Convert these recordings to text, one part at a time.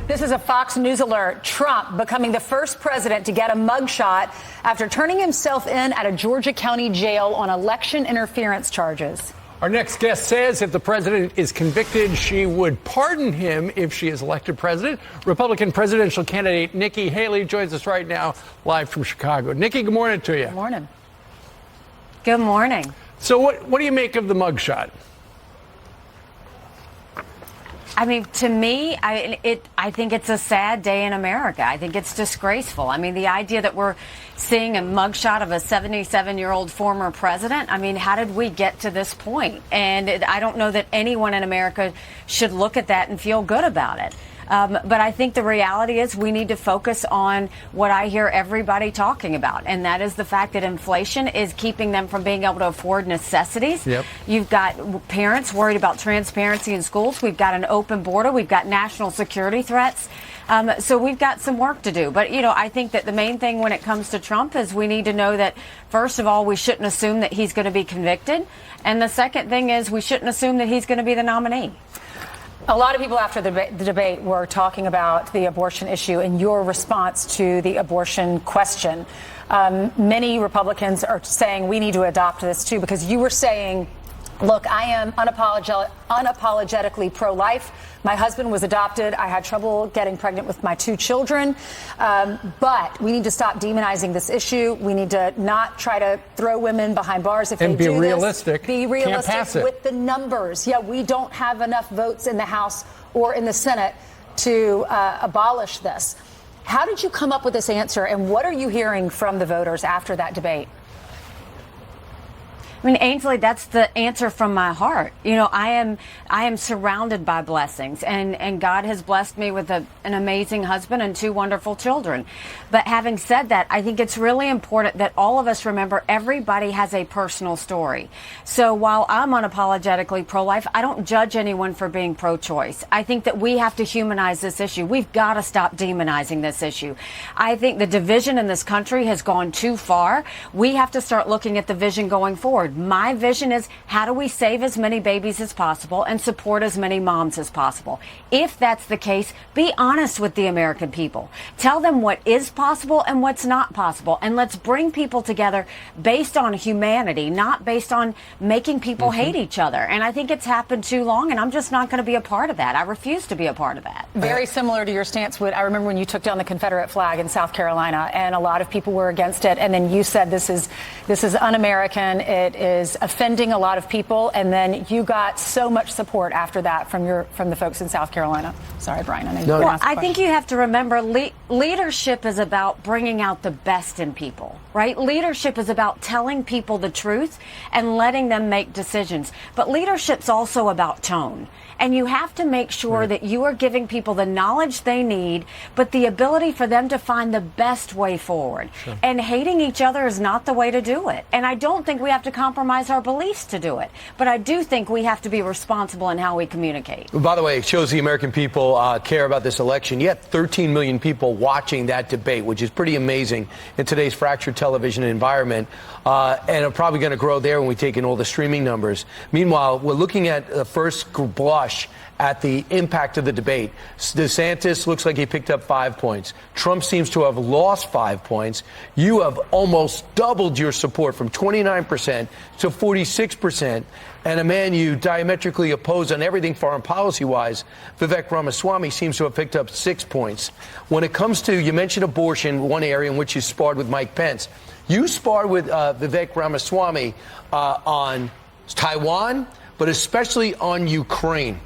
This is a Fox News alert. Trump becoming the first president to get a mugshot after turning himself in at a Georgia County jail on election interference charges. Our next guest says if the president is convicted, she would pardon him if she is elected president. Republican presidential candidate Nikki Haley joins us right now, live from Chicago. Nikki, good morning to you. Good morning. Good morning. So what do you make of the mugshot? I mean, to me, I think it's a sad day in America. I think it's disgraceful. I mean, the idea that we're seeing a mugshot of a 77-year-old former president, I mean, how did we get to this point? And I don't know that anyone in America should look at that and feel good about it. But I think the reality is we need to focus on what I hear everybody talking about, and that is the fact that inflation is keeping them from being able to afford necessities. Yep. You've got parents worried about transparency in schools. We've got an open border. We've got national security threats. So we've got some work to do. But, you know, I think that the main thing when it comes to Trump is we need to know that, first of all, we shouldn't assume that he's going to be convicted. And the second thing is we shouldn't assume that he's going to be the nominee. A lot of people after the debate were talking about the abortion issue and your response to the abortion question. Many Republicans are saying we need to adopt this, too, because you were saying, look, I am unapologetically pro-life. My husband was adopted. I had trouble getting pregnant with my 2 children. But we need to stop demonizing this issue. We need to not try to throw women behind bars if they do this. And be realistic. Be realistic with the numbers. Yeah, we don't have enough votes in the House or in the Senate to abolish this. How did you come up with this answer, and what are you hearing from the voters after that debate? I mean, Ainsley, that's the answer from my heart. You know, I am surrounded by blessings, and God has blessed me with an amazing husband and 2 wonderful children. But having said that, I think it's really important that all of us remember everybody has a personal story. So while I'm unapologetically pro-life, I don't judge anyone for being pro-choice. I think that we have to humanize this issue. We've got to stop demonizing this issue. I think the division in this country has gone too far. We have to start looking at the vision going forward. My vision is, how do we save as many babies as possible and support as many moms as possible? If that's the case, be honest with the American people. Tell them what is possible and what's not possible. And let's bring people together based on humanity, not based on making people hate each other. And I think it's happened too long, and I'm just not going to be a part of that. I refuse to be a part of that. Very similar to your stance. I remember when you took down the Confederate flag in South Carolina, and a lot of people were against it. And then you said this is un-American. It is offending a lot of people, and then you got so much support after that from the folks in South Carolina. Sorry, Brian. I think you have to remember leadership is about bringing out the best in people, right? Leadership is about telling people the truth and letting them make decisions. But leadership's also about tone. And you have to make sure that you are giving people the knowledge they need, but the ability for them to find the best way forward. Sure. And hating each other is not the way to do it. And I don't think we have to compromise our beliefs to do it. But I do think we have to be responsible in how we communicate. By the way, it shows the American people care about this election. You have 13 million people watching that debate, which is pretty amazing in today's fractured television environment. And are probably going to grow there when we take in all the streaming numbers. Meanwhile, we're looking at the first blush at the impact of the debate. DeSantis looks like he picked up 5 points. Trump seems to have lost 5 points. You have almost doubled your support from 29% to 46%. And a man you diametrically oppose on everything foreign policy-wise, Vivek Ramaswamy, seems to have picked up 6 points. When it comes to, you mentioned abortion, one area in which you sparred with Mike Pence. You sparred with Vivek Ramaswamy on Taiwan, but especially on Ukraine.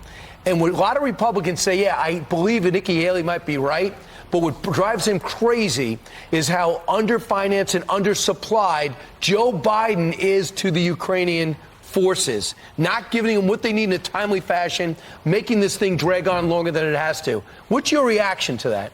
And what a lot of Republicans say, yeah, I believe that Nikki Haley might be right, but what drives him crazy is how underfinanced and undersupplied Joe Biden is to the Ukrainian forces, not giving them what they need in a timely fashion, making this thing drag on longer than it has to. What's your reaction to that?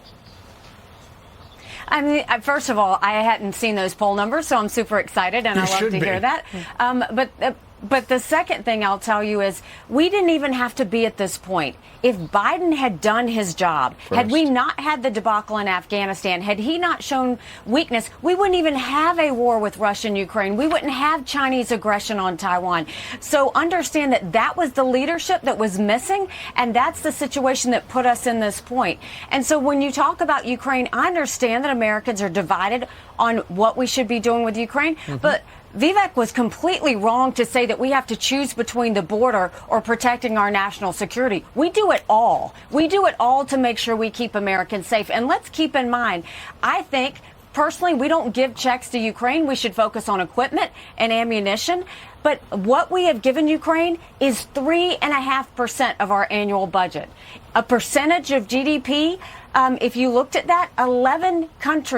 I mean, first of all, I hadn't seen those poll numbers, so I'm super excited, and I love to hear that. But But the second thing I'll tell you is we didn't even have to be at this point. If Biden had done his job, had we not had the debacle in Afghanistan, had he not shown weakness, we wouldn't even have a war with Russia and Ukraine. We wouldn't have Chinese aggression on Taiwan. So understand that that was the leadership that was missing, and that's the situation that put us in this point. And so when you talk about Ukraine, I understand that Americans are divided on what we should be doing with Ukraine, but Vivek was completely wrong to say that we have to choose between the border or protecting our national security. We do it all. We do it all to make sure we keep Americans safe. And let's keep in mind, I think personally, we don't give checks to Ukraine. We should focus on equipment and ammunition. But what we have given Ukraine is 3.5% of our annual budget. A percentage of GDP, if you looked at that, 11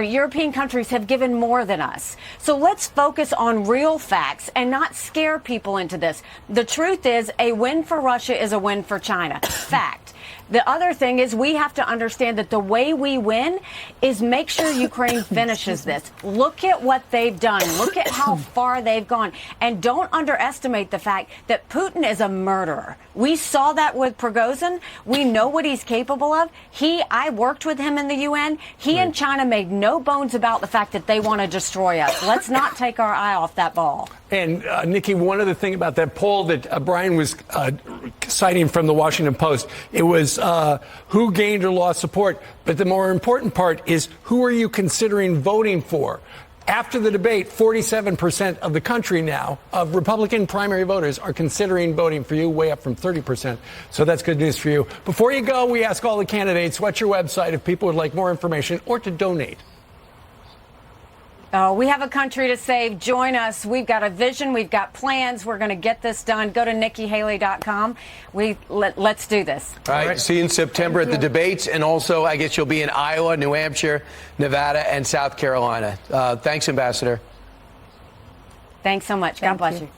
European countries have given more than us. So let's focus on real facts and not scare people into this. The truth is, a win for Russia is a win for China. Fact. The other thing is we have to understand that the way we win is make sure Ukraine finishes this. Look at what they've done. Look at how far they've gone. And don't underestimate the fact that Putin is a murderer. We saw that with Prigozhin. We know what he's capable of. I worked with him in the UN. He and China made no bones about the fact that they want to destroy us. Let's not take our eye off that ball. And Nikki, one other thing about that poll that Brian was citing from the Washington Post, it was who gained or lost support. But the more important part is who are you considering voting for? After the debate, 47% of the country now of Republican primary voters are considering voting for you, way up from 30%. So that's good news for you. Before you go, we ask all the candidates, what's your website if people would like more information or to donate? Oh, we have a country to save. Join us. We've got a vision. We've got plans. We're going to get this done. Go to NikkiHaley.com. Let's do this. All right. See you in September at the debates. And also, I guess you'll be in Iowa, New Hampshire, Nevada, and South Carolina. Thanks, Ambassador. Thanks so much. God bless you.